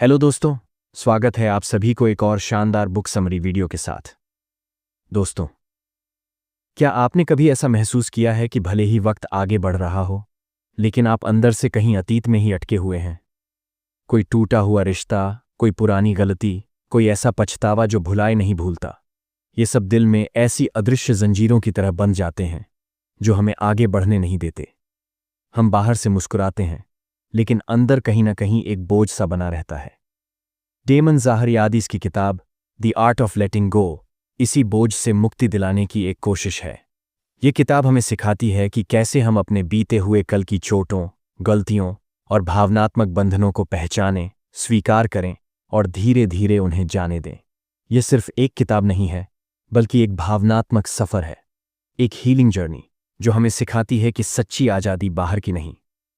Hello दोस्तों, स्वागत है आप सभी को एक और शानदार बुक समरी वीडियो के साथ। दोस्तों, क्या आपने कभी ऐसा महसूस किया है कि भले ही वक्त आगे बढ़ रहा हो, लेकिन आप अंदर से कहीं अतीत में ही अटके हुए हैं? कोई टूटा हुआ रिश्ता, कोई पुरानी गलती, कोई ऐसा पछतावा जो भुलाए नहीं भूलता। ये सब दिल में ऐसी अदृश्य जंजीरों की तरह बंध जाते हैं जो हमें आगे बढ़ने नहीं देते। हम बाहर से मुस्कुराते हैं, लेकिन अंदर कहीं ना कहीं एक बोझ सा बना रहता है। डेमन ज़ाहरियादीस की किताब द आर्ट ऑफ लेटिंग गो इसी बोझ से मुक्ति दिलाने की एक कोशिश है। ये किताब हमें सिखाती है कि कैसे हम अपने बीते हुए कल की चोटों, गलतियों और भावनात्मक बंधनों को पहचानें, स्वीकार करें और धीरे धीरे उन्हें जाने दें। यह सिर्फ एक किताब नहीं है, बल्कि एक भावनात्मक सफ़र है, एक हीलिंग जर्नी जो हमें सिखाती है कि सच्ची आज़ादी बाहर की नहीं,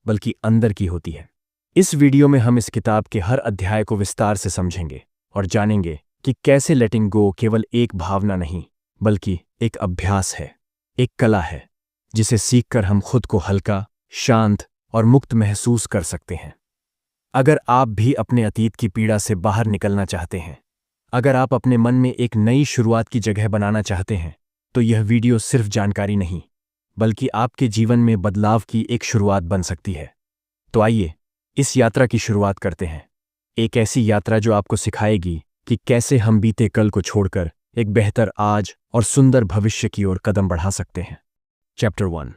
बल्कि अंदर की होती है। इस वीडियो में हम इस किताब के हर अध्याय को विस्तार से समझेंगे और जानेंगे कि कैसे लेटिंग गो केवल एक भावना नहीं, बल्कि एक अभ्यास है, एक कला है, जिसे सीखकर हम खुद को हल्का, शांत और मुक्त महसूस कर सकते हैं। अगर आप भी अपने अतीत की पीड़ा से बाहर निकलना चाहते हैं, अगर आप अपने मन में एक नई शुरुआत की जगह बनाना चाहते हैं, तो यह वीडियो सिर्फ जानकारी नहीं, बल्कि आपके जीवन में बदलाव की एक शुरुआत बन सकती है। तो आइए इस यात्रा की शुरुआत करते हैं, एक ऐसी यात्रा जो आपको सिखाएगी कि कैसे हम बीते कल को छोड़कर एक बेहतर आज और सुंदर भविष्य की ओर कदम बढ़ा सकते हैं। चैप्टर 1,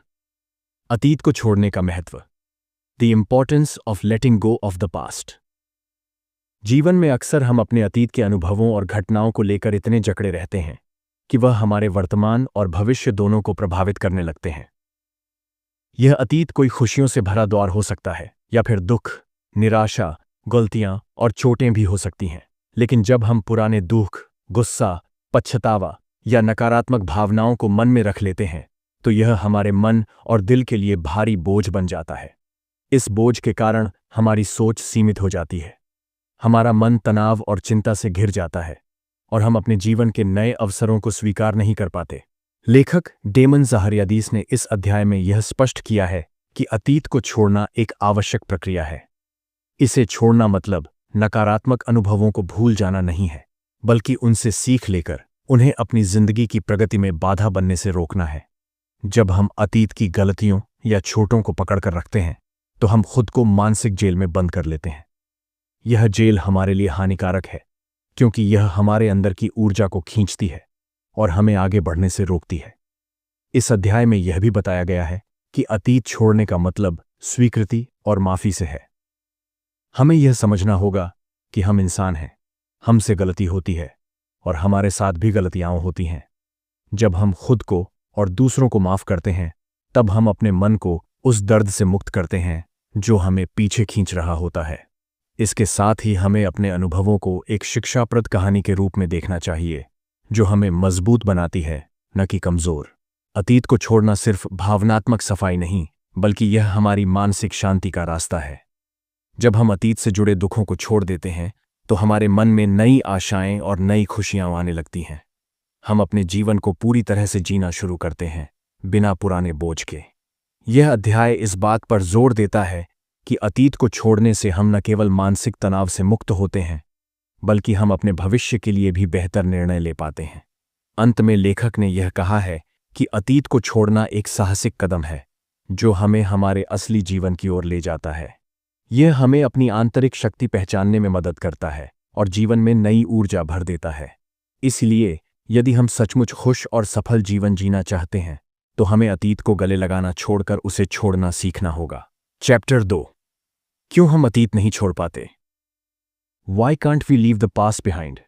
अतीत को छोड़ने का महत्व, the importance of letting go of the past. जीवन में अक्सर हम अपने अतीत के अनुभवों और घटनाओं को लेकर इतने जकड़े रहते हैं कि वह हमारे वर्तमान और भविष्य दोनों को प्रभावित करने लगते हैं। यह अतीत कोई खुशियों से भरा दौर हो सकता है, या फिर दुख, निराशा, गलतियां और चोटें भी हो सकती हैं। लेकिन जब हम पुराने दुख, गुस्सा, पछतावा या नकारात्मक भावनाओं को मन में रख लेते हैं, तो यह हमारे मन और दिल के लिए भारी बोझ बन जाता है। इस बोझ के कारण हमारी सोच सीमित हो जाती है, हमारा मन तनाव और चिंता से घिर जाता है, और हम अपने जीवन के नए अवसरों को स्वीकार नहीं कर पाते। लेखक डेमन ज़ाहरियादीस ने इस अध्याय में यह स्पष्ट किया है कि अतीत को छोड़ना एक आवश्यक प्रक्रिया है। इसे छोड़ना मतलब नकारात्मक अनुभवों को भूल जाना नहीं है, बल्कि उनसे सीख लेकर उन्हें अपनी जिंदगी की प्रगति में बाधा बनने से रोकना है। जब हम अतीत की गलतियों या चोटों को पकड़कर रखते हैं, तो हम खुद को मानसिक जेल में बंद कर लेते हैं। यह जेल हमारे लिए हानिकारक है, क्योंकि यह हमारे अंदर की ऊर्जा को खींचती है और हमें आगे बढ़ने से रोकती है। इस अध्याय में यह भी बताया गया है कि अतीत छोड़ने का मतलब स्वीकृति और माफी से है। हमें यह समझना होगा कि हम इंसान हैं, हमसे गलती होती है और हमारे साथ भी गलतियां होती हैं। जब हम खुद को और दूसरों को माफ करते हैं, तब हम अपने मन को उस दर्द से मुक्त करते हैं जो हमें पीछे खींच रहा होता है। इसके साथ ही हमें अपने अनुभवों को एक शिक्षाप्रद कहानी के रूप में देखना चाहिए, जो हमें मजबूत बनाती है, न कि कमजोर। अतीत को छोड़ना सिर्फ भावनात्मक सफाई नहीं, बल्कि यह हमारी मानसिक शांति का रास्ता है। जब हम अतीत से जुड़े दुखों को छोड़ देते हैं, तो हमारे मन में नई आशाएं और नई खुशियां आने लगती हैं। हम अपने जीवन को पूरी तरह से जीना शुरू करते हैं, बिना पुराने बोझ के। यह अध्याय इस बात पर जोर देता है कि अतीत को छोड़ने से हम न केवल मानसिक तनाव से मुक्त होते हैं, बल्कि हम अपने भविष्य के लिए भी बेहतर निर्णय ले पाते हैं। अंत में लेखक ने यह कहा है कि अतीत को छोड़ना एक साहसिक कदम है, जो हमें हमारे असली जीवन की ओर ले जाता है। यह हमें अपनी आंतरिक शक्ति पहचानने में मदद करता है और जीवन में नई ऊर्जा भर देता है। इसलिए यदि हम सचमुच खुश और सफल जीवन जीना चाहते हैं, तो हमें अतीत को गले लगाना छोड़कर उसे छोड़ना सीखना होगा। चैप्टर 2, क्यों हम अतीत नहीं छोड़ पाते? Why can't we leave the past behind?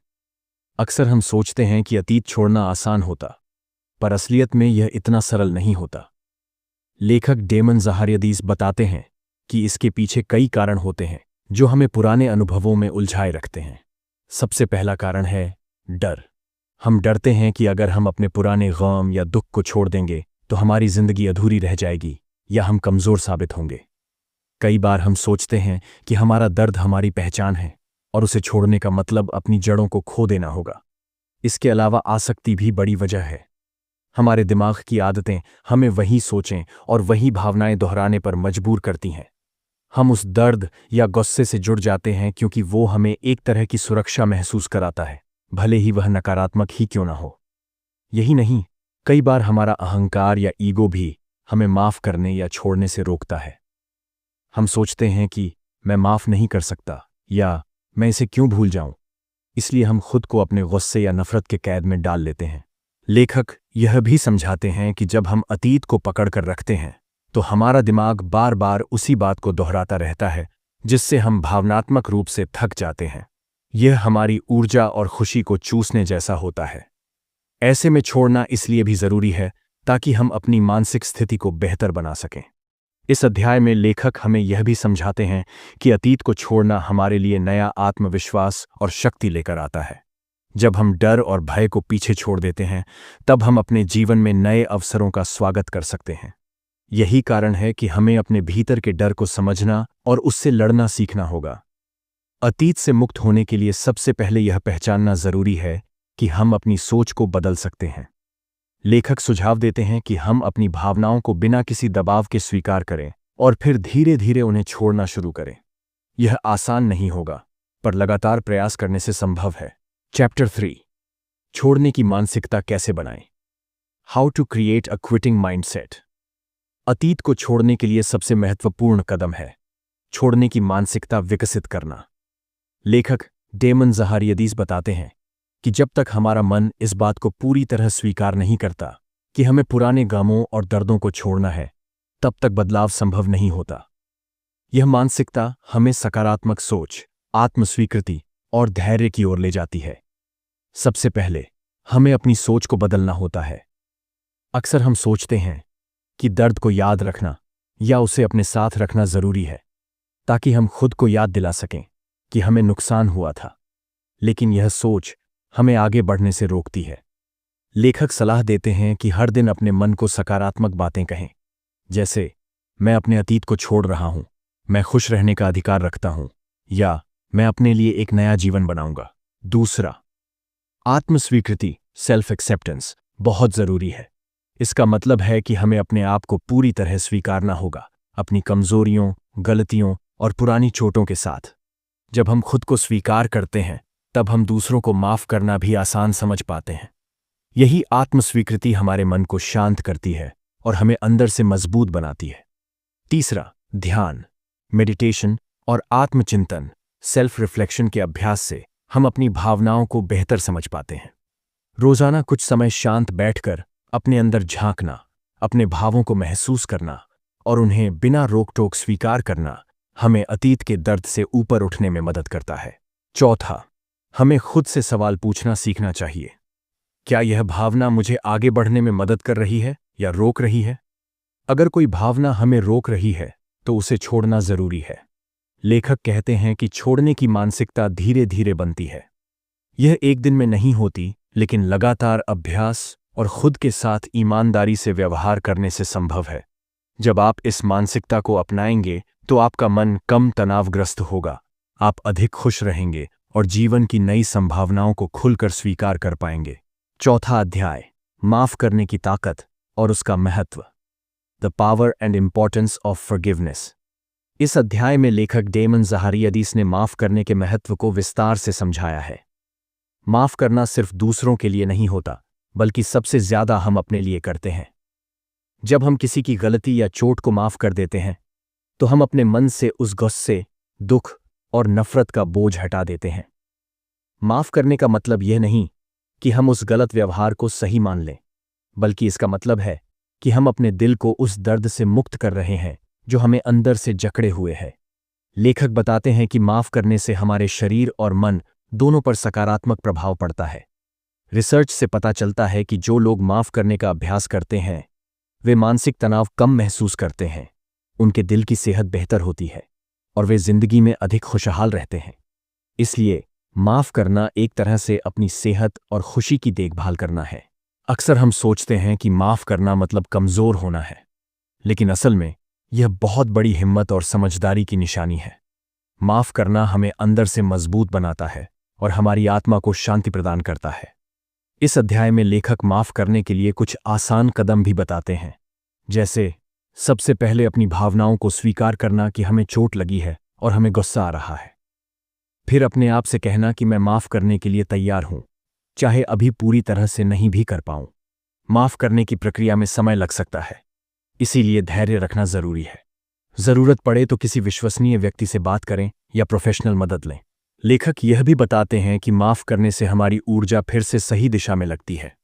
अक्सर हम सोचते हैं कि अतीत छोड़ना आसान होता, पर असलियत में यह इतना सरल नहीं होता। लेखक डेमन ज़ाहरियादीस बताते हैं कि इसके पीछे कई कारण होते हैं जो हमें पुराने अनुभवों में उलझाए रखते हैं। सबसे पहला कारण है डर। हम डरते हैं कि अगर हम अपने पुराने गम या दुख को छोड़ देंगे, तो हमारी जिंदगी अधूरी रह जाएगी या हम कमजोर साबित होंगे। कई बार हम सोचते हैं कि हमारा दर्द हमारी पहचान है और उसे छोड़ने का मतलब अपनी जड़ों को खो देना होगा। इसके अलावा आसक्ति भी बड़ी वजह है। हमारे दिमाग की आदतें हमें वही सोचें और वही भावनाएं दोहराने पर मजबूर करती हैं। हम उस दर्द या गुस्से से जुड़ जाते हैं क्योंकि वो हमें एक तरह की सुरक्षा महसूस कराता है, भले ही वह नकारात्मक ही क्यों ना हो। यही नहीं, कई बार हमारा अहंकार या ईगो भी हमें माफ करने या छोड़ने से रोकता है। हम सोचते हैं कि मैं माफ नहीं कर सकता या मैं इसे क्यों भूल जाऊं, इसलिए हम खुद को अपने गुस्से या नफरत के कैद में डाल लेते हैं। लेखक यह भी समझाते हैं कि जब हम अतीत को पकड़ कर रखते हैं तो हमारा दिमाग बार बार उसी बात को दोहराता रहता है, जिससे हम भावनात्मक रूप से थक जाते हैं। यह हमारी ऊर्जा और खुशी को चूसने जैसा होता है। ऐसे में छोड़ना इसलिए भी जरूरी है ताकि हम अपनी मानसिक स्थिति को बेहतर बना सकें। इस अध्याय में लेखक हमें यह भी समझाते हैं कि अतीत को छोड़ना हमारे लिए नया आत्मविश्वास और शक्ति लेकर आता है। जब हम डर और भय को पीछे छोड़ देते हैं, तब हम अपने जीवन में नए अवसरों का स्वागत कर सकते हैं। यही कारण है कि हमें अपने भीतर के डर को समझना और उससे लड़ना सीखना होगा। अतीत से मुक्त होने के लिए सबसे पहले यह पहचानना जरूरी है कि हम अपनी सोच को बदल सकते हैं। लेखक सुझाव देते हैं कि हम अपनी भावनाओं को बिना किसी दबाव के स्वीकार करें और फिर धीरे धीरे उन्हें छोड़ना शुरू करें। यह आसान नहीं होगा, पर लगातार प्रयास करने से संभव है। चैप्टर 3, छोड़ने की मानसिकता कैसे बनाएं? How to create a quitting mindset. अतीत को छोड़ने के लिए सबसे महत्वपूर्ण कदम है छोड़ने की मानसिकता विकसित करना। लेखक डेमन ज़हारियादीस बताते हैं कि जब तक हमारा मन इस बात को पूरी तरह स्वीकार नहीं करता कि हमें पुराने गमों और दर्दों को छोड़ना है, तब तक बदलाव संभव नहीं होता। यह मानसिकता हमें सकारात्मक सोच, आत्मस्वीकृति और धैर्य की ओर ले जाती है। सबसे पहले हमें अपनी सोच को बदलना होता है। अक्सर हम सोचते हैं कि दर्द को याद रखना या उसे अपने साथ रखना जरूरी है ताकि हम खुद को याद दिला सकें कि हमें नुकसान हुआ था, लेकिन यह सोच हमें आगे बढ़ने से रोकती है। लेखक सलाह देते हैं कि हर दिन अपने मन को सकारात्मक बातें कहें, जैसे मैं अपने अतीत को छोड़ रहा हूं, मैं खुश रहने का अधिकार रखता हूं, या मैं अपने लिए एक नया जीवन बनाऊंगा। दूसरा, आत्मस्वीकृति, सेल्फ एक्सेप्टेंस बहुत जरूरी है। इसका मतलब है कि हमें अपने आप को पूरी तरह स्वीकारना होगा, अपनी कमजोरियों, गलतियों और पुरानी चोटों के साथ। जब हम खुद को स्वीकार करते हैं, तब हम दूसरों को माफ करना भी आसान समझ पाते हैं। यही आत्मस्वीकृति हमारे मन को शांत करती है और हमें अंदर से मजबूत बनाती है। तीसरा, ध्यान, मेडिटेशन और आत्मचिंतन, सेल्फ रिफ्लेक्शन के अभ्यास से हम अपनी भावनाओं को बेहतर समझ पाते हैं। रोजाना कुछ समय शांत बैठकर अपने अंदर झांकना, अपने भावों को महसूस करना और उन्हें बिना रोक टोक स्वीकार करना हमें अतीत के दर्द से ऊपर उठने में मदद करता है। चौथा, हमें खुद से सवाल पूछना सीखना चाहिए। क्या यह भावना मुझे आगे बढ़ने में मदद कर रही है या रोक रही है? अगर कोई भावना हमें रोक रही है तो उसे छोड़ना जरूरी है। लेखक कहते हैं कि छोड़ने की मानसिकता धीरे धीरे बनती है। यह एक दिन में नहीं होती, लेकिन लगातार अभ्यास और खुद के साथ ईमानदारी से व्यवहार करने से संभव है। जब आप इस मानसिकता को अपनाएंगे तो आपका मन कम तनावग्रस्त होगा, आप अधिक खुश रहेंगे और जीवन की नई संभावनाओं को खुलकर स्वीकार कर पाएंगे। चौथा अध्याय, माफ करने की ताकत और उसका महत्व, the power and importance of forgiveness. इस अध्याय में लेखक डेमन ज़हारियादीस ने माफ करने के महत्व को विस्तार से समझाया है। माफ करना सिर्फ दूसरों के लिए नहीं होता, बल्कि सबसे ज्यादा हम अपने लिए करते हैं। जब हम किसी की गलती या चोट को माफ कर देते हैं तो हम अपने मन से उस गुस्से, दुख और नफरत का बोझ हटा देते हैं। माफ करने का मतलब यह नहीं कि हम उस गलत व्यवहार को सही मान लें, बल्कि इसका मतलब है कि हम अपने दिल को उस दर्द से मुक्त कर रहे हैं जो हमें अंदर से जकड़े हुए है। लेखक बताते हैं कि माफ करने से हमारे शरीर और मन दोनों पर सकारात्मक प्रभाव पड़ता है। रिसर्च से पता चलता है कि जो लोग माफ करने का अभ्यास करते हैं वे मानसिक तनाव कम महसूस करते हैं, उनके दिल की सेहत बेहतर होती है और वे जिंदगी में अधिक खुशहाल रहते हैं। इसलिए माफ करना एक तरह से अपनी सेहत और खुशी की देखभाल करना है। अक्सर हम सोचते हैं कि माफ करना मतलब कमजोर होना है, लेकिन असल में यह बहुत बड़ी हिम्मत और समझदारी की निशानी है। माफ करना हमें अंदर से मजबूत बनाता है और हमारी आत्मा को शांति प्रदान करता है। इस अध्याय में लेखक माफ करने के लिए कुछ आसान कदम भी बताते हैं, जैसे सबसे पहले अपनी भावनाओं को स्वीकार करना कि हमें चोट लगी है और हमें गुस्सा आ रहा है। फिर अपने आप से कहना कि मैं माफ करने के लिए तैयार हूं, चाहे अभी पूरी तरह से नहीं भी कर पाऊं। माफ करने की प्रक्रिया में समय लग सकता है, इसीलिए धैर्य रखना जरूरी है। जरूरत पड़े तो किसी विश्वसनीय व्यक्ति से बात करें या प्रोफेशनल मदद लें। लेखक यह भी बताते हैं कि माफ करने से हमारी ऊर्जा फिर से सही दिशा में लगती है।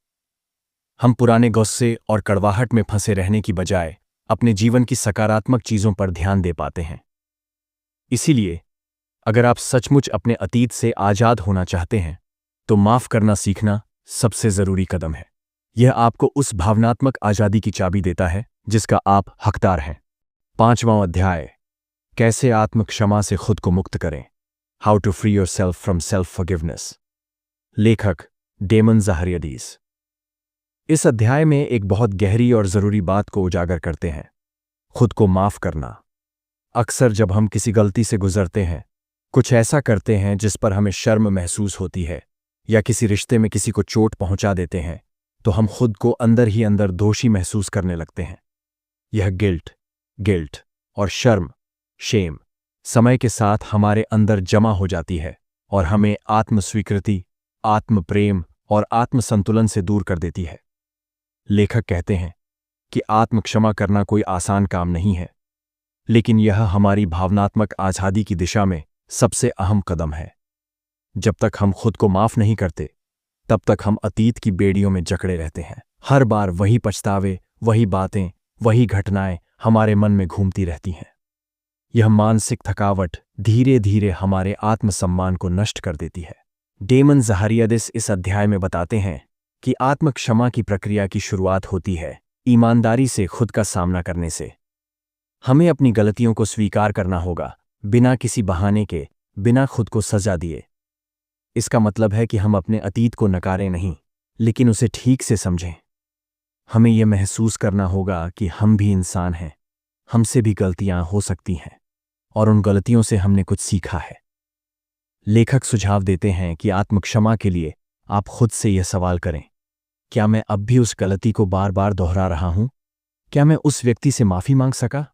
हम पुराने गुस्से और कड़वाहट में फंसे रहने की बजाय अपने जीवन की सकारात्मक चीजों पर ध्यान दे पाते हैं। इसीलिए अगर आप सचमुच अपने अतीत से आजाद होना चाहते हैं तो माफ करना सीखना सबसे जरूरी कदम है। यह आपको उस भावनात्मक आजादी की चाबी देता है जिसका आप हकदार हैं। 5वां अध्याय, कैसे आत्म क्षमा से खुद को मुक्त करें। How to free yourself from self forgiveness. लेखक डेमन ज़ाहरियादीस इस अध्याय में एक बहुत गहरी और जरूरी बात को उजागर करते हैं, खुद को माफ करना। अक्सर जब हम किसी गलती से गुजरते हैं, कुछ ऐसा करते हैं जिस पर हमें शर्म महसूस होती है, या किसी रिश्ते में किसी को चोट पहुंचा देते हैं, तो हम खुद को अंदर ही अंदर दोषी महसूस करने लगते हैं। यह गिल्ट और शर्म, शेम, समय के साथ हमारे अंदर जमा हो जाती है और हमें आत्मस्वीकृति, आत्म प्रेम और आत्म संतुलन से दूर कर देती है। लेखक कहते हैं कि आत्म क्षमा करना कोई आसान काम नहीं है, लेकिन यह हमारी भावनात्मक आज़ादी की दिशा में सबसे अहम कदम है। जब तक हम खुद को माफ नहीं करते, तब तक हम अतीत की बेड़ियों में जकड़े रहते हैं। हर बार वही पछतावे, वही बातें, वही घटनाएं हमारे मन में घूमती रहती हैं। यह मानसिक थकावट धीरे धीरे हमारे आत्मसम्मान को नष्ट कर देती है। डेमन ज़ाहरियादीस इस अध्याय में बताते हैं कि आत्म क्षमा की प्रक्रिया की शुरुआत होती है ईमानदारी से खुद का सामना करने से। हमें अपनी गलतियों को स्वीकार करना होगा, बिना किसी बहाने के, बिना खुद को सजा दिए। इसका मतलब है कि हम अपने अतीत को नकारें नहीं, लेकिन उसे ठीक से समझें। हमें यह महसूस करना होगा कि हम भी इंसान हैं, हमसे भी गलतियां हो सकती हैं और उन गलतियों से हमने कुछ सीखा है। लेखक सुझाव देते हैं कि आत्मक्षमा के लिए आप खुद से यह सवाल करें, क्या मैं अब भी उस गलती को बार बार दोहरा रहा हूं? क्या मैं उस व्यक्ति से माफी मांग सका?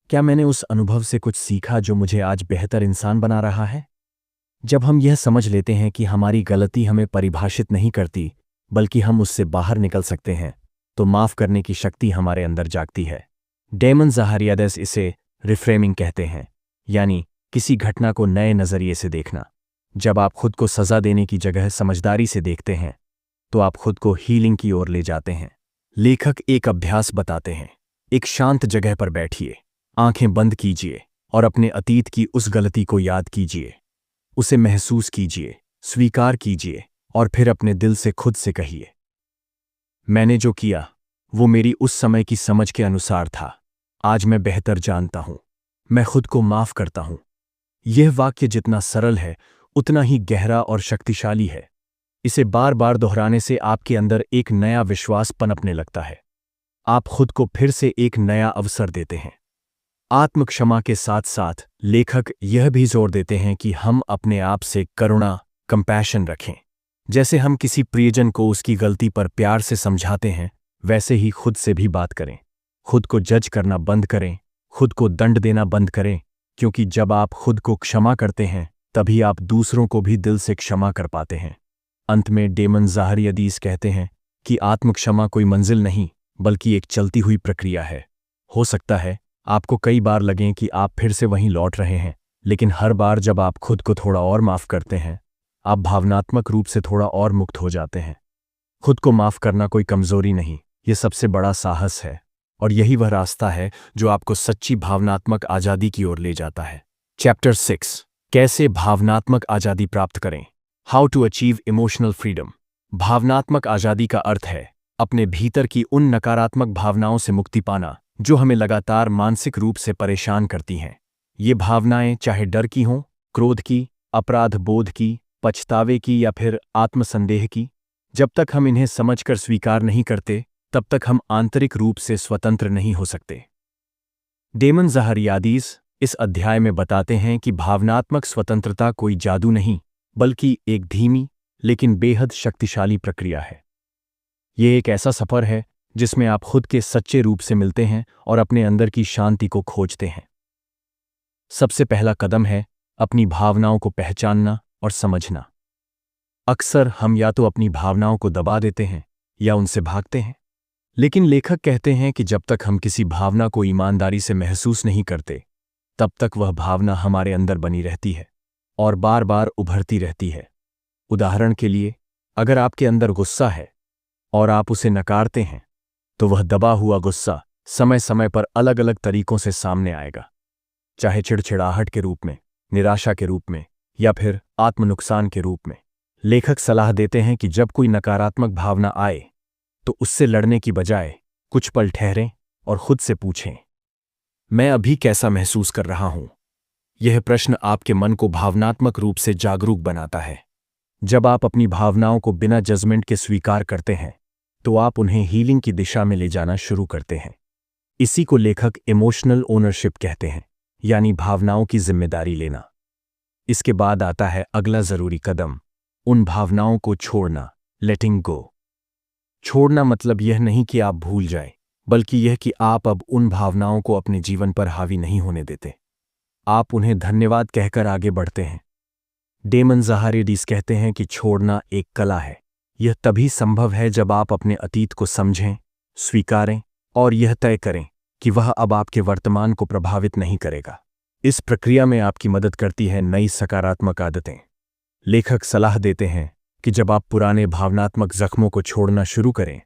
क्या मैंने उस अनुभव से कुछ सीखा जो मुझे आज बेहतर इंसान बना रहा है? जब हम यह समझ लेते हैं कि हमारी गलती हमें परिभाषित नहीं करती, बल्कि हम उससे बाहर निकल सकते हैं, तो माफ करने की शक्ति हमारे अंदर जागती है। डेमन ज़ाहरियादीस इसे रिफ्रेमिंग कहते हैं, यानी किसी घटना को नए नजरिए से देखना। जब आप खुद को सजा देने की जगह समझदारी से देखते हैं, तो आप खुद को हीलिंग की ओर ले जाते हैं। लेखक एक अभ्यास बताते हैं। एक शांत जगह पर बैठिए, आंखें बंद कीजिए और अपने अतीत की उस गलती को याद कीजिए। उसे महसूस कीजिए, स्वीकार कीजिए और फिर अपने दिल से खुद से कहिए, मैंने जो किया वो मेरी उस समय की समझ के अनुसार था। आज मैं बेहतर जानता हूं, मैं खुद को माफ करता हूं। यह वाक्य जितना सरल है, उतना ही गहरा और शक्तिशाली है। इसे बार बार दोहराने से आपके अंदर एक नया विश्वास पनपने लगता है। आप खुद को फिर से एक नया अवसर देते हैं। आत्म क्षमा के साथ साथ लेखक यह भी जोर देते हैं कि हम अपने आप से करुणा, कंपैशन रखें। जैसे हम किसी प्रियजन को उसकी गलती पर प्यार से समझाते हैं, वैसे ही खुद से भी बात करें। खुद को जज करना बंद करें, खुद को दंड देना बंद करें, क्योंकि जब आप खुद को क्षमा करते हैं, तभी आप दूसरों को भी दिल से क्षमा कर पाते हैं। अंत में डेमन ज़ाहरियादीस कहते हैं कि आत्म क्षमा कोई मंजिल नहीं, बल्कि एक चलती हुई प्रक्रिया है। हो सकता है आपको कई बार लगें कि आप फिर से वहीं लौट रहे हैं, लेकिन हर बार जब आप खुद को थोड़ा और माफ करते हैं, आप भावनात्मक रूप से थोड़ा और मुक्त हो जाते हैं। खुद को माफ करना कोई कमजोरी नहीं, ये सबसे बड़ा साहस है, और यही वह रास्ता है जो आपको सच्ची भावनात्मक आज़ादी की ओर ले जाता है। चैप्टर 6, कैसे भावनात्मक आज़ादी प्राप्त करें। How to achieve emotional freedom. भावनात्मक आज़ादी का अर्थ है अपने भीतर की उन नकारात्मक भावनाओं से मुक्ति पाना जो हमें लगातार मानसिक रूप से परेशान करती हैं। ये भावनाएं चाहे डर की हों, क्रोध की, अपराध बोध की, पछतावे की या फिर आत्मसंदेह की, जब तक हम इन्हें समझकर स्वीकार नहीं करते, तब तक हम आंतरिक रूप से स्वतंत्र नहीं हो सकते। डेमन ज़ाहरियादीस इस अध्याय में बताते हैं कि भावनात्मक स्वतंत्रता कोई जादू नहीं, बल्कि एक धीमी लेकिन बेहद शक्तिशाली प्रक्रिया है। ये एक ऐसा सफर है जिसमें आप खुद के सच्चे रूप से मिलते हैं और अपने अंदर की शांति को खोजते हैं। सबसे पहला कदम है अपनी भावनाओं को पहचानना और समझना। अक्सर हम या तो अपनी भावनाओं को दबा देते हैं या उनसे भागते हैं, लेकिन लेखक कहते हैं कि जब तक हम किसी भावना को ईमानदारी से महसूस नहीं करते, तब तक वह भावना हमारे अंदर बनी रहती है और बार बार उभरती रहती है। उदाहरण के लिए, अगर आपके अंदर गुस्सा है और आप उसे नकारते हैं, तो वह दबा हुआ गुस्सा समय समय पर अलग अलग तरीकों से सामने आएगा, चाहे चिड़चिड़ाहट के रूप में, निराशा के रूप में या फिर आत्मनुकसान के रूप में। लेखक सलाह देते हैं कि जब कोई नकारात्मक भावना आए तो उससे लड़ने की बजाय कुछ पल ठहरें और खुद से पूछें, मैं अभी कैसा महसूस कर रहा हूं? यह प्रश्न आपके मन को भावनात्मक रूप से जागरूक बनाता है। जब आप अपनी भावनाओं को बिना जजमेंट के स्वीकार करते हैं, तो आप उन्हें हीलिंग की दिशा में ले जाना शुरू करते हैं। इसी को लेखक इमोशनल ओनरशिप कहते हैं, यानी भावनाओं की जिम्मेदारी लेना। इसके बाद आता है अगला जरूरी कदम, उन भावनाओं को छोड़ना, लेटिंग गो। छोड़ना मतलब यह नहीं कि आप भूल जाएं, बल्कि यह कि आप अब उन भावनाओं को अपने जीवन पर हावी नहीं होने देते। आप उन्हें धन्यवाद कहकर आगे बढ़ते हैं। डेमन ज़ाहरियादिस कहते हैं कि छोड़ना एक कला है। यह तभी संभव है जब आप अपने अतीत को समझें, स्वीकारें और यह तय करें कि वह अब आपके वर्तमान को प्रभावित नहीं करेगा। इस प्रक्रिया में आपकी मदद करती है नई सकारात्मक आदतें। लेखक सलाह देते हैं कि जब आप पुराने भावनात्मक जख्मों को छोड़ना शुरू करें,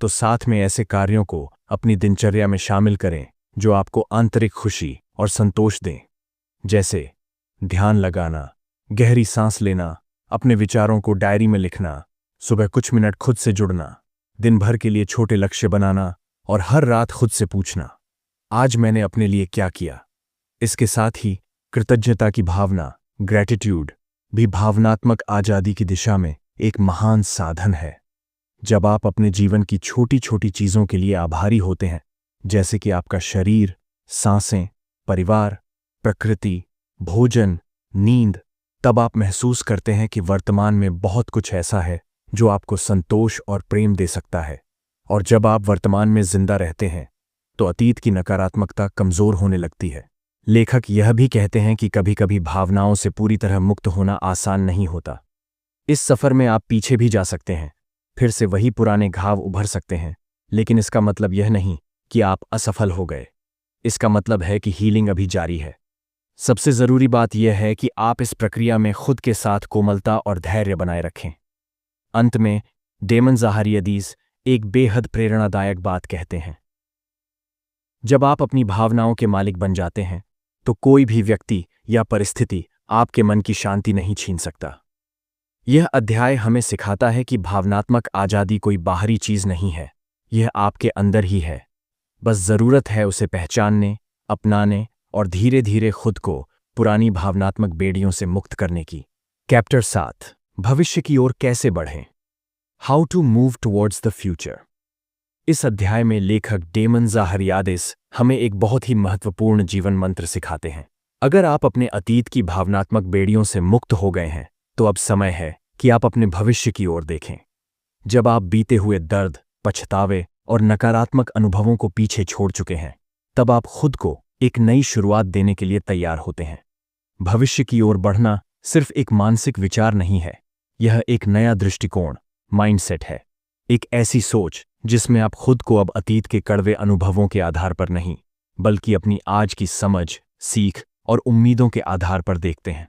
तो साथ में ऐसे कार्यों को अपनी दिनचर्या में शामिल करें जो आपको आंतरिक खुशी और संतोष दें, जैसे ध्यान लगाना, गहरी सांस लेना, अपने विचारों को डायरी में लिखना, सुबह कुछ मिनट खुद से जुड़ना, दिन भर के लिए छोटे लक्ष्य बनाना और हर रात खुद से पूछना, आज मैंने अपने लिए क्या किया। इसके साथ ही कृतज्ञता की भावना, ग्रैटिट्यूड, भी भावनात्मक आज़ादी की दिशा में एक महान साधन है। जब आप अपने जीवन की छोटी छोटी चीज़ों के लिए आभारी होते हैं, जैसे कि आपका शरीर, सांसें, परिवार, प्रकृति, भोजन, नींद, तब आप महसूस करते हैं कि वर्तमान में बहुत कुछ ऐसा है जो आपको संतोष और प्रेम दे सकता है। और जब आप वर्तमान में जिंदा रहते हैं, तो अतीत की नकारात्मकता कमज़ोर होने लगती है। लेखक यह भी कहते हैं कि कभी कभी भावनाओं से पूरी तरह मुक्त होना आसान नहीं होता। इस सफ़र में आप पीछे भी जा सकते हैं, फिर से वही पुराने घाव उभर सकते हैं, लेकिन इसका मतलब यह नहीं कि आप असफल हो गए। इसका मतलब है कि हीलिंग अभी जारी है। सबसे ज़रूरी बात यह है कि आप इस प्रक्रिया में खुद के साथ कोमलता और धैर्य बनाए रखें। अंत में डेमन ज़ाहरियादिस एक बेहद प्रेरणादायक बात कहते हैं, जब आप अपनी भावनाओं के मालिक बन जाते हैं, तो कोई भी व्यक्ति या परिस्थिति आपके मन की शांति नहीं छीन सकता। यह अध्याय हमें सिखाता है कि भावनात्मक आज़ादी कोई बाहरी चीज़ नहीं है, यह आपके अंदर ही है। बस ज़रूरत है उसे पहचानने, अपनाने और धीरे धीरे खुद को पुरानी भावनात्मक बेड़ियों से मुक्त करने की। चैप्टर 7, भविष्य की ओर कैसे बढ़ें, how to move towards the future. इस अध्याय में लेखक डेमन ज़ाहरियादिस हमें एक बहुत ही महत्वपूर्ण जीवन मंत्र सिखाते हैं। अगर आप अपने अतीत की भावनात्मक बेड़ियों से मुक्त हो गए हैं, तो अब समय है कि आप अपने भविष्य की ओर देखें। जब आप बीते हुए दर्द, पछतावे और नकारात्मक अनुभवों को पीछे छोड़ चुके हैं, तब आप खुद को एक नई शुरुआत देने के लिए तैयार होते हैं। भविष्य की ओर बढ़ना सिर्फ एक मानसिक विचार नहीं है, यह एक नया दृष्टिकोण, माइंडसेट है। एक ऐसी सोच जिसमें आप खुद को अब अतीत के कड़वे अनुभवों के आधार पर नहीं, बल्कि अपनी आज की समझ, सीख और उम्मीदों के आधार पर देखते हैं।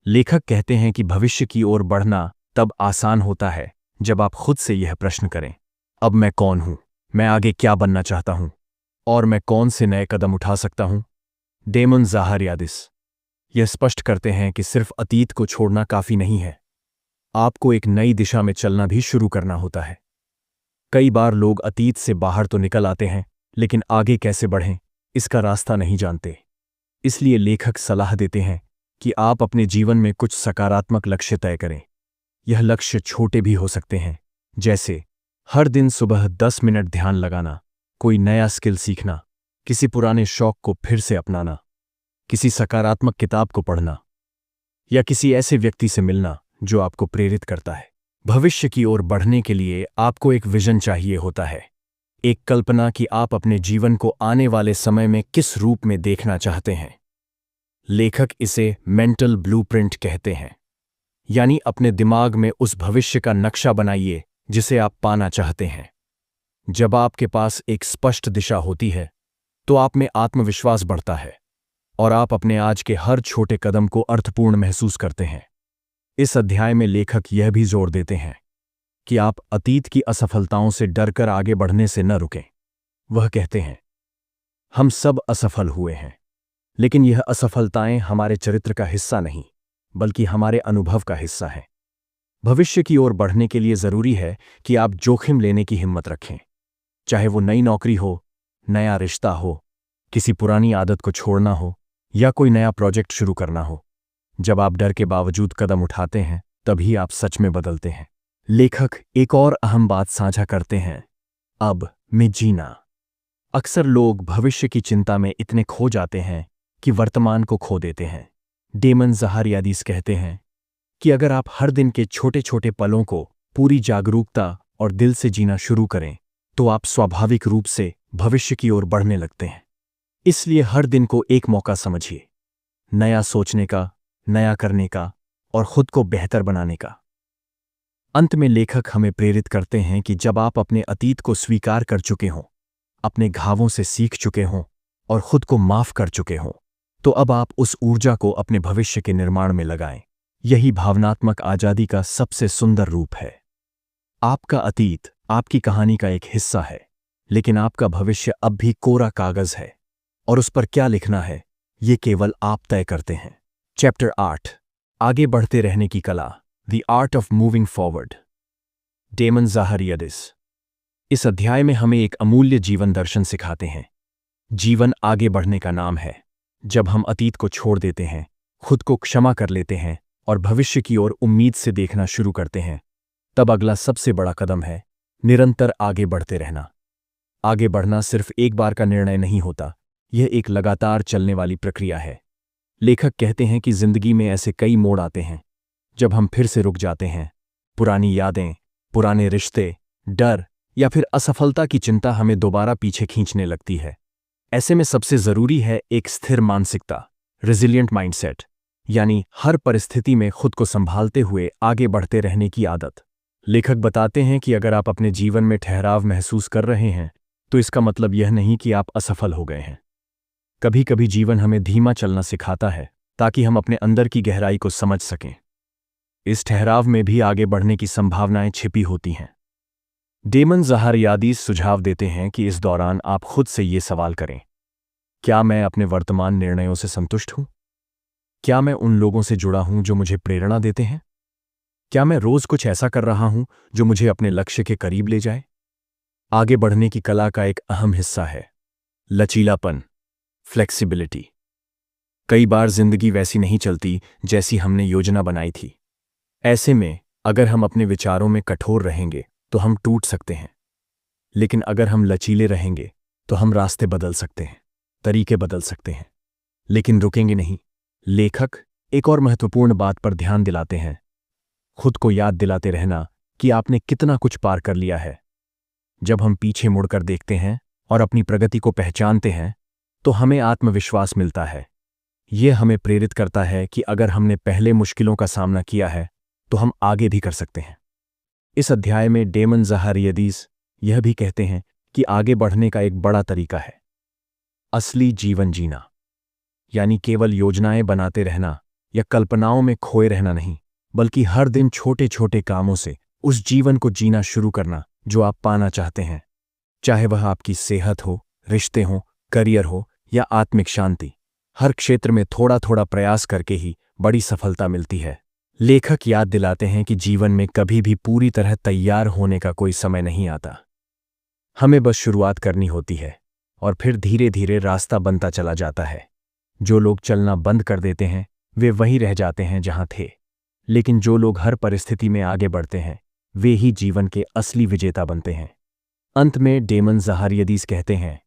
लेखक कहते हैं कि भविष्य की ओर बढ़ना तब आसान होता है जब आप खुद से यह प्रश्न करें, अब मैं कौन हूं, मैं आगे क्या बनना चाहता हूं और मैं कौन से नए कदम उठा सकता हूं। डेमन ज़ाहरियादिस यह स्पष्ट करते हैं कि सिर्फ अतीत को छोड़ना काफी नहीं है, आपको एक नई दिशा में चलना भी शुरू करना होता है। कई बार लोग अतीत से बाहर तो निकल आते हैं, लेकिन आगे कैसे बढ़ें इसका रास्ता नहीं जानते। इसलिए लेखक सलाह देते हैं कि आप अपने जीवन में कुछ सकारात्मक लक्ष्य तय करें। यह लक्ष्य छोटे भी हो सकते हैं, जैसे हर दिन सुबह 10 मिनट ध्यान लगाना, कोई नया स्किल सीखना, किसी पुराने शौक को फिर से अपनाना, किसी सकारात्मक किताब को पढ़ना या किसी ऐसे व्यक्ति से मिलना जो आपको प्रेरित करता है। भविष्य की ओर बढ़ने के लिए आपको एक विजन चाहिए होता है, एक कल्पना कि आप अपने जीवन को आने वाले समय में किस रूप में देखना चाहते हैं। लेखक इसे मेंटल ब्लूप्रिंट कहते हैं, यानी अपने दिमाग में उस भविष्य का नक्शा बनाइए जिसे आप पाना चाहते हैं। जब आपके पास एक स्पष्ट दिशा होती है तो आप में आत्मविश्वास बढ़ता है और आप अपने आज के हर छोटे कदम को अर्थपूर्ण महसूस करते हैं। इस अध्याय में लेखक यह भी जोर देते हैं कि आप अतीत की असफलताओं से डरकर आगे बढ़ने से न रुकें। वह कहते हैं, हम सब असफल हुए हैं, लेकिन यह असफलताएं हमारे चरित्र का हिस्सा नहीं, बल्कि हमारे अनुभव का हिस्सा है। भविष्य की ओर बढ़ने के लिए जरूरी है कि आप जोखिम लेने की हिम्मत रखें, चाहे वो नई नौकरी हो, नया रिश्ता हो, किसी पुरानी आदत को छोड़ना हो या कोई नया प्रोजेक्ट शुरू करना हो। जब आप डर के बावजूद कदम उठाते हैं, तभी आप सच में बदलते हैं। लेखक एक और अहम बात साझा करते हैं, अब में जीना। अक्सर लोग भविष्य की चिंता में इतने खो जाते हैं कि वर्तमान को खो देते हैं। डेमन ज़हारियादीस कहते हैं कि अगर आप हर दिन के छोटे छोटे पलों को पूरी जागरूकता और दिल से जीना शुरू करें तो आप स्वाभाविक रूप से भविष्य की ओर बढ़ने लगते हैं। इसलिए हर दिन को एक मौका समझिए, नया सोचने का, नया करने का और खुद को बेहतर बनाने का। अंत में लेखक हमें प्रेरित करते हैं कि जब आप अपने अतीत को स्वीकार कर चुके हों, अपने घावों से सीख चुके हों और खुद को माफ कर चुके हों, तो अब आप उस ऊर्जा को अपने भविष्य के निर्माण में लगाएं। यही भावनात्मक आजादी का सबसे सुंदर रूप है। आपका अतीत आपकी कहानी का एक हिस्सा है, लेकिन आपका भविष्य अब भी कोरा कागज है और उस पर क्या लिखना है ये केवल आप तय करते हैं। चैप्टर 8, आगे बढ़ते रहने की कला, the art of moving forward. Damon Zahariadis इस अध्याय में हमें एक अमूल्य जीवन दर्शन सिखाते हैं। जीवन आगे बढ़ने का नाम है। जब हम अतीत को छोड़ देते हैं, खुद को क्षमा कर लेते हैं और भविष्य की ओर उम्मीद से देखना शुरू करते हैं, तब अगला सबसे बड़ा कदम है निरंतर आगे बढ़ते रहना। आगे बढ़ना सिर्फ एक बार का निर्णय नहीं होता, यह एक लगातार चलने वाली प्रक्रिया है। लेखक कहते हैं कि जिंदगी में ऐसे कई मोड़ आते हैं जब हम फिर से रुक जाते हैं। पुरानी यादें, पुराने रिश्ते, डर या फिर असफलता की चिंता हमें दोबारा पीछे खींचने लगती है। ऐसे में सबसे जरूरी है एक स्थिर मानसिकता, रेजिलिएंट माइंडसेट, यानी हर परिस्थिति में खुद को संभालते हुए आगे बढ़ते रहने की आदत। लेखक बताते हैं कि अगर आप अपने जीवन में ठहराव महसूस कर रहे हैं तो इसका मतलब यह नहीं कि आप असफल हो गए हैं। कभी कभी जीवन हमें धीमा चलना सिखाता है ताकि हम अपने अंदर की गहराई को समझ सकें। इस ठहराव में भी आगे बढ़ने की संभावनाएं छिपी होती हैं। डेमन ज़हारियादीस सुझाव देते हैं कि इस दौरान आप खुद से ये सवाल करें, क्या मैं अपने वर्तमान निर्णयों से संतुष्ट हूं? क्या मैं उन लोगों से जुड़ा हूं जो मुझे प्रेरणा देते हैं? क्या मैं रोज कुछ ऐसा कर रहा हूं जो मुझे अपने लक्ष्य के करीब ले जाए? आगे बढ़ने की कला का एक अहम हिस्सा है लचीलापन, फ्लेक्सिबिलिटी। कई बार जिंदगी वैसी नहीं चलती जैसी हमने योजना बनाई थी। ऐसे में अगर हम अपने विचारों में कठोर रहेंगे तो हम टूट सकते हैं, लेकिन अगर हम लचीले रहेंगे तो हम रास्ते बदल सकते हैं, तरीके बदल सकते हैं, लेकिन रुकेंगे नहीं। लेखक एक और महत्वपूर्ण बात पर ध्यान दिलाते हैं, खुद को याद दिलाते रहना कि आपने कितना कुछ पार कर लिया है। जब हम पीछे मुड़कर देखते हैं और अपनी प्रगति को पहचानते हैं तो हमें आत्मविश्वास मिलता है। यह हमें प्रेरित करता है कि अगर हमने पहले मुश्किलों का सामना किया है तो हम आगे भी कर सकते हैं। इस अध्याय में डेमन ज़हारियादीस यह भी कहते हैं कि आगे बढ़ने का एक बड़ा तरीका है असली जीवन जीना, यानी केवल योजनाएं बनाते रहना या कल्पनाओं में खोए रहना नहीं, बल्कि हर दिन छोटे छोटे कामों से उस जीवन को जीना शुरू करना जो आप पाना चाहते हैं। चाहे वह आपकी सेहत हो, रिश्ते हो, करियर हो या आत्मिक शांति, हर क्षेत्र में थोड़ा थोड़ा प्रयास करके ही बड़ी सफलता मिलती है। लेखक याद दिलाते हैं कि जीवन में कभी भी पूरी तरह तैयार होने का कोई समय नहीं आता। हमें बस शुरुआत करनी होती है और फिर धीरे धीरे रास्ता बनता चला जाता है। जो लोग चलना बंद कर देते हैं वे वहीं रह जाते हैं जहां थे, लेकिन जो लोग हर परिस्थिति में आगे बढ़ते हैं वे ही जीवन के असली विजेता बनते हैं। अंत में डेमन ज़हारियादीस कहते हैं,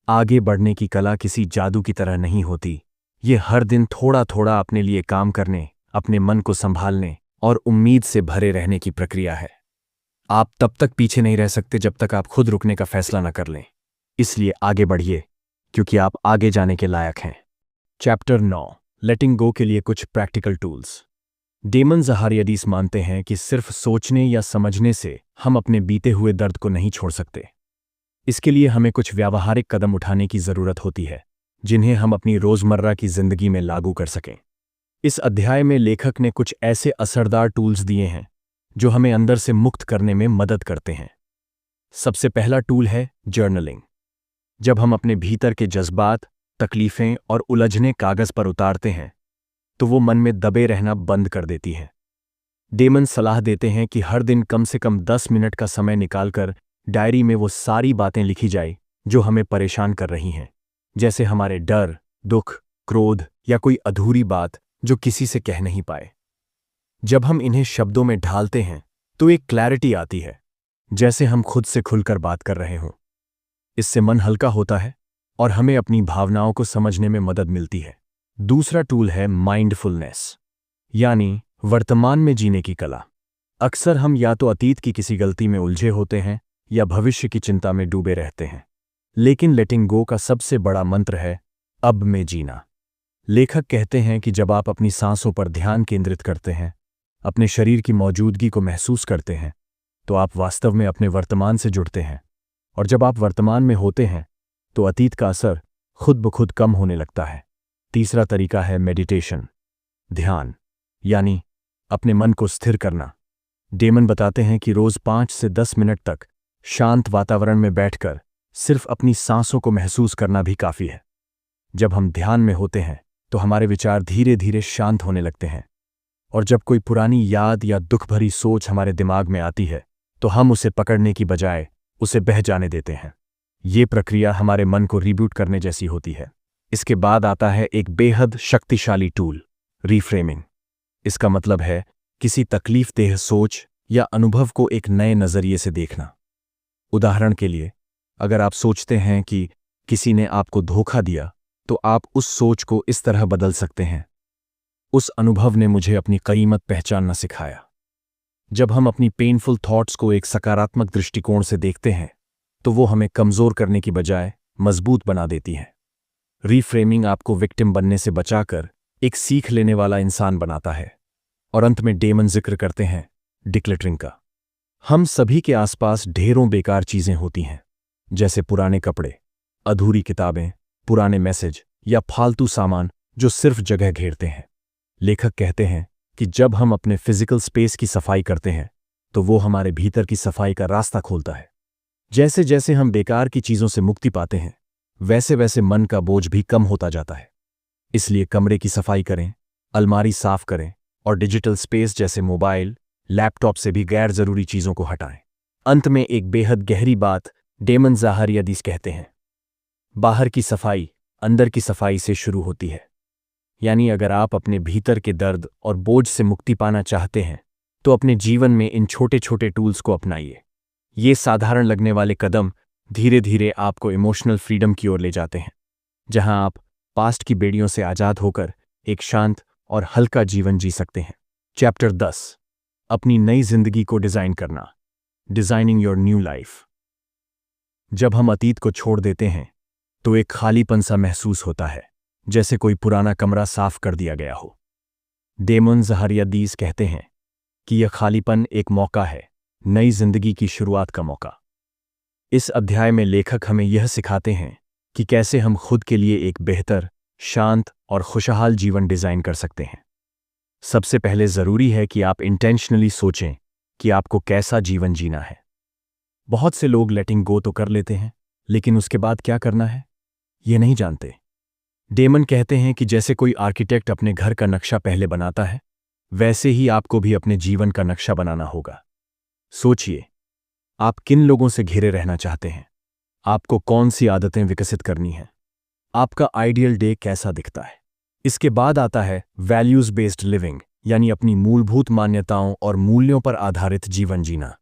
आगे बढ़ने की कला किसी जादू की तरह नहीं होती। ये हर दिन थोड़ा थोड़ा अपने लिए काम करने, अपने मन को संभालने और उम्मीद से भरे रहने की प्रक्रिया है। आप तब तक पीछे नहीं रह सकते जब तक आप खुद रुकने का फैसला न कर लें। इसलिए आगे बढ़िए, क्योंकि आप आगे जाने के लायक हैं। चैप्टर 9, लेटिंग गो के लिए कुछ प्रैक्टिकल टूल्स। डेमन जहारियादीस मानते हैं कि सिर्फ सोचने या समझने से हम अपने बीते हुए दर्द को नहीं छोड़ सकते। इसके लिए हमें कुछ व्यावहारिक कदम उठाने की जरूरत होती है, जिन्हें हम अपनी रोजमर्रा की जिंदगी में लागू कर सकें। इस अध्याय में लेखक ने कुछ ऐसे असरदार टूल्स दिए हैं जो हमें अंदर से मुक्त करने में मदद करते हैं। सबसे पहला टूल है जर्नलिंग। जब हम अपने भीतर के जज्बात, तकलीफें और उलझने कागज पर उतारते हैं तो वो मन में दबे रहना बंद कर देती हैं। डेमन सलाह देते हैं कि हर दिन कम से कम 10 मिनट का समय निकालकर डायरी में वो सारी बातें लिखी जाए जो हमें परेशान कर रही हैं, जैसे हमारे डर, दुख, क्रोध या कोई अधूरी बात जो किसी से कह नहीं पाए। जब हम इन्हें शब्दों में ढालते हैं तो एक क्लैरिटी आती है, जैसे हम खुद से खुलकर बात कर रहे हों। इससे मन हल्का होता है और हमें अपनी भावनाओं को समझने में मदद मिलती है। दूसरा टूल है माइंडफुलनेस, यानी वर्तमान में जीने की कला। अक्सर हम या तो अतीत की किसी गलती में उलझे होते हैं या भविष्य की चिंता में डूबे रहते हैं। लेकिन लेटिंग गो का सबसे बड़ा मंत्र है अब में जीना। लेखक कहते हैं कि जब आप अपनी सांसों पर ध्यान केंद्रित करते हैं, अपने शरीर की मौजूदगी को महसूस करते हैं, तो आप वास्तव में अपने वर्तमान से जुड़ते हैं। और जब आप वर्तमान में होते हैं तो अतीत का असर खुद ब खुद कम होने लगता है। तीसरा तरीका है मेडिटेशन, ध्यान, यानी अपने मन को स्थिर करना। डेमन बताते हैं कि रोज 5 से 10 मिनट तक शांत वातावरण में बैठकर सिर्फ अपनी सांसों को महसूस करना भी काफी है। जब हम ध्यान में होते हैं तो हमारे विचार धीरे धीरे शांत होने लगते हैं, और जब कोई पुरानी याद या दुख भरी सोच हमारे दिमाग में आती है तो हम उसे पकड़ने की बजाय उसे बह जाने देते हैं। ये प्रक्रिया हमारे मन को रिबूट करने जैसी होती है। इसके बाद आता है एक बेहद शक्तिशाली टूल, रीफ्रेमिंग। इसका मतलब है किसी तकलीफदेह सोच या अनुभव को एक नए नजरिए से देखना। उदाहरण के लिए, अगर आप सोचते हैं कि किसी ने आपको धोखा दिया, तो आप उस सोच को इस तरह बदल सकते हैं, उस अनुभव ने मुझे अपनी कीमत पहचानना सिखाया। जब हम अपनी पेनफुल थॉट्स को एक सकारात्मक दृष्टिकोण से देखते हैं तो वो हमें कमजोर करने की बजाय मजबूत बना देती है। रीफ्रेमिंग आपको विक्टिम बनने से बचाकर एक सीख लेने वाला इंसान बनाता है। और अंत में डेमन जिक्र करते हैं डिक्लटरिंग का। हम सभी के आसपास ढेरों बेकार चीजें होती हैं, जैसे पुराने कपड़े, अधूरी किताबें, पुराने मैसेज या फालतू सामान जो सिर्फ जगह घेरते हैं। लेखक कहते हैं कि जब हम अपने फिजिकल स्पेस की सफाई करते हैं तो वो हमारे भीतर की सफाई का रास्ता खोलता है। जैसे जैसे हम बेकार की चीजों से मुक्ति पाते हैं, वैसे वैसे मन का बोझ भी कम होता जाता है। इसलिए कमरे की सफाई करें, अलमारी साफ करें और डिजिटल स्पेस जैसे मोबाइल, लैपटॉप से भी गैर जरूरी चीजों को हटाएं। अंत में एक बेहद गहरी बात डेमन जहारियादीस कहते हैं, बाहर की सफाई अंदर की सफाई से शुरू होती है। यानी अगर आप अपने भीतर के दर्द और बोझ से मुक्ति पाना चाहते हैं तो अपने जीवन में इन छोटे छोटे टूल्स को अपनाइए। ये साधारण लगने वाले कदम धीरे धीरे आपको इमोशनल फ्रीडम की ओर ले जाते हैं, जहां आप पास्ट की बेड़ियों से आजाद होकर एक शांत और हल्का जीवन जी सकते हैं। चैप्टर 10, अपनी नई जिंदगी को डिजाइन करना, डिजाइनिंग योर न्यू लाइफ। जब हम अतीत को छोड़ देते हैं तो एक खालीपन सा महसूस होता है, जैसे कोई पुराना कमरा साफ कर दिया गया हो। डेमन जहारियादीस कहते हैं कि यह खालीपन एक मौका है, नई जिंदगी की शुरुआत का मौका। इस अध्याय में लेखक हमें यह सिखाते हैं कि कैसे हम खुद के लिए एक बेहतर, शांत और खुशहाल जीवन डिजाइन कर सकते हैं। सबसे पहले जरूरी है कि आप इंटेंशनली सोचें कि आपको कैसा जीवन जीना है। बहुत से लोग लेटिंग गो तो कर लेते हैं, लेकिन उसके बाद क्या करना है ये नहीं जानते। डेमन कहते हैं कि जैसे कोई आर्किटेक्ट अपने घर का नक्शा पहले बनाता है, वैसे ही आपको भी अपने जीवन का नक्शा बनाना होगा। सोचिए, आप किन लोगों से घिरे रहना चाहते हैं, आपको कौन सी आदतें विकसित करनी हैं, आपका आइडियल डे कैसा दिखता है। इसके बाद आता है वैल्यूज बेस्ड लिविंग, यानी अपनी मूलभूत मान्यताओं और मूल्यों पर आधारित जीवन जीना।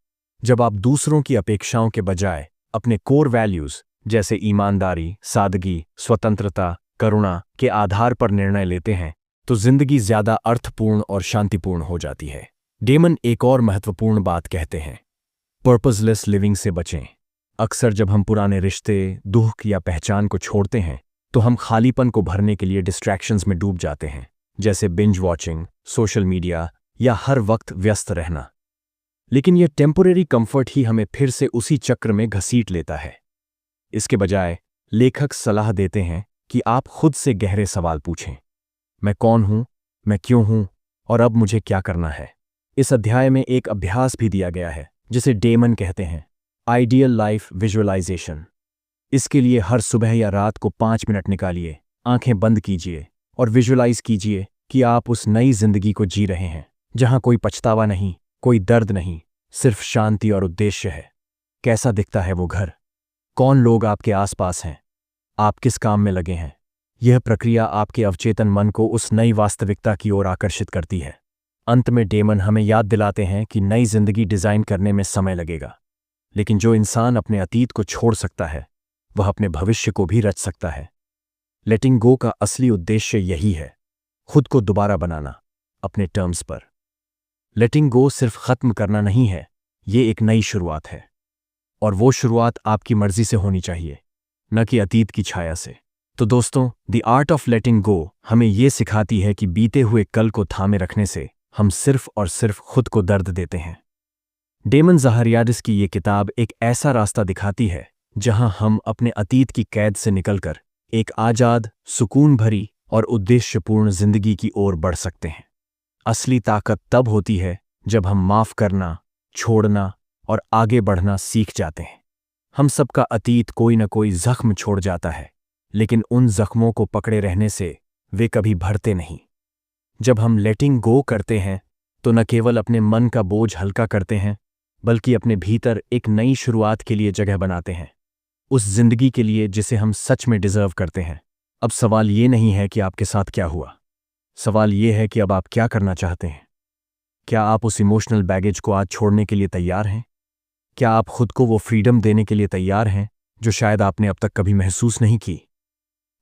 जब आप दूसरों की अपेक्षाओं के बजाय अपने कोर वैल्यूज जैसे ईमानदारी, सादगी, स्वतंत्रता, करुणा के आधार पर निर्णय लेते हैं तो जिंदगी ज्यादा अर्थपूर्ण और शांतिपूर्ण हो जाती है। डेमन एक और महत्वपूर्ण बात कहते हैं, पर्पसलेस लिविंग से बचें। अक्सर जब हम पुराने रिश्ते, दुख या पहचान को छोड़ते हैं तो हम खालीपन को भरने के लिए डिस्ट्रैक्शंस में डूब जाते हैं, जैसे बिंज वॉचिंग, सोशल मीडिया या हर वक्त व्यस्त रहना। लेकिन यह टेम्परेरी कंफर्ट ही हमें फिर से उसी चक्र में घसीट लेता है। इसके बजाय लेखक सलाह देते हैं कि आप खुद से गहरे सवाल पूछें। मैं कौन हूं, मैं क्यों हूं और अब मुझे क्या करना है। इस अध्याय में एक अभ्यास भी दिया गया है जिसे डेमन कहते हैं, आइडियल लाइफ विजुअलाइजेशन। इसके लिए हर सुबह या रात को 5 मिनट निकालिए, आंखें बंद कीजिए और विजुअलाइज कीजिए कि आप उस नई जिंदगी को जी रहे हैं जहां कोई पछतावा नहीं, कोई दर्द नहीं, सिर्फ शांति और उद्देश्य है। कैसा दिखता है वो घर? कौन लोग आपके आसपास हैं? आप किस काम में लगे हैं? यह प्रक्रिया आपके अवचेतन मन को उस नई वास्तविकता की ओर आकर्षित करती है। अंत में डेमन हमें याद दिलाते हैं कि नई जिंदगी डिजाइन करने में समय लगेगा, लेकिन जो इंसान अपने अतीत को छोड़ सकता है वह अपने भविष्य को भी रच सकता है। लेटिंग गो का असली उद्देश्य यही है, खुद को दोबारा बनाना, अपने टर्म्स पर। लेटिंग गो सिर्फ खत्म करना नहीं है, ये एक नई शुरुआत है। और वो शुरुआत आपकी मर्जी से होनी चाहिए, न कि अतीत की छाया से। तो दोस्तों, द आर्ट ऑफ लेटिंग गो हमें ये सिखाती है कि बीते हुए कल को थामे रखने से हम सिर्फ और सिर्फ खुद को दर्द देते हैं। डेमन ज़ाहरियाडिस की ये किताब एक ऐसा रास्ता दिखाती है जहां हम अपने अतीत की कैद से निकलकर एक आज़ाद, सुकून भरी और उद्देश्यपूर्ण जिंदगी की ओर बढ़ सकते हैं। असली ताकत तब होती है जब हम माफ करना, छोड़ना और आगे बढ़ना सीख जाते हैं। हम सबका अतीत कोई न कोई जख्म छोड़ जाता है, लेकिन उन जख्मों को पकड़े रहने से वे कभी भरते नहीं। जब हम लेटिंग गो करते हैं तो न केवल अपने मन का बोझ हल्का करते हैं, बल्कि अपने भीतर एक नई शुरुआत के लिए जगह बनाते हैं, उस जिंदगी के लिए जिसे हम सच में डिजर्व करते हैं। अब सवाल ये नहीं है कि आपके साथ क्या हुआ, सवाल ये है कि अब आप क्या करना चाहते हैं। क्या आप उस इमोशनल बैगेज को आज छोड़ने के लिए तैयार हैं? क्या आप खुद को वो फ्रीडम देने के लिए तैयार हैं जो शायद आपने अब तक कभी महसूस नहीं की?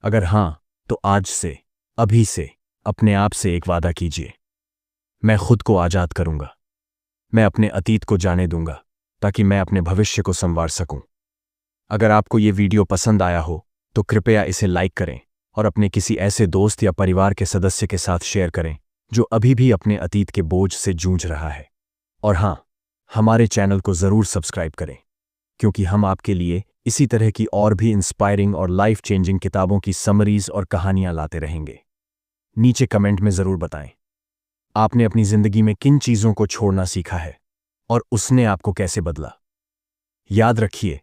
अगर हां, तो आज से, अभी से अपने आप से एक वादा कीजिए, मैं खुद को आज़ाद करूंगा। मैं अपने अतीत को जाने दूंगा ताकि मैं अपने भविष्य को संवार सकूं। अगर आपको ये वीडियो पसंद आया हो तो कृपया इसे लाइक करें और अपने किसी ऐसे दोस्त या परिवार के सदस्य के साथ शेयर करें जो अभी भी अपने अतीत के बोझ से जूझ रहा है। और हां, हमारे चैनल को ज़रूर सब्सक्राइब करें, क्योंकि हम आपके लिए इसी तरह की और भी इंस्पायरिंग और लाइफ चेंजिंग किताबों की समरीज और कहानियां लाते रहेंगे। नीचे कमेंट में ज़रूर बताएं आपने अपनी ज़िंदगी में किन चीज़ों को छोड़ना सीखा है और उसने आपको कैसे बदला। याद रखिए,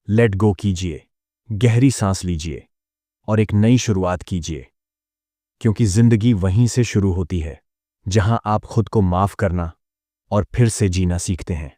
लेट गो कीजिए, गहरी सांस लीजिए और एक नई शुरुआत कीजिए, क्योंकि ज़िंदगी वहीं से शुरू होती है जहां आप खुद को माफ़ करना और फिर से जीना सीखते हैं।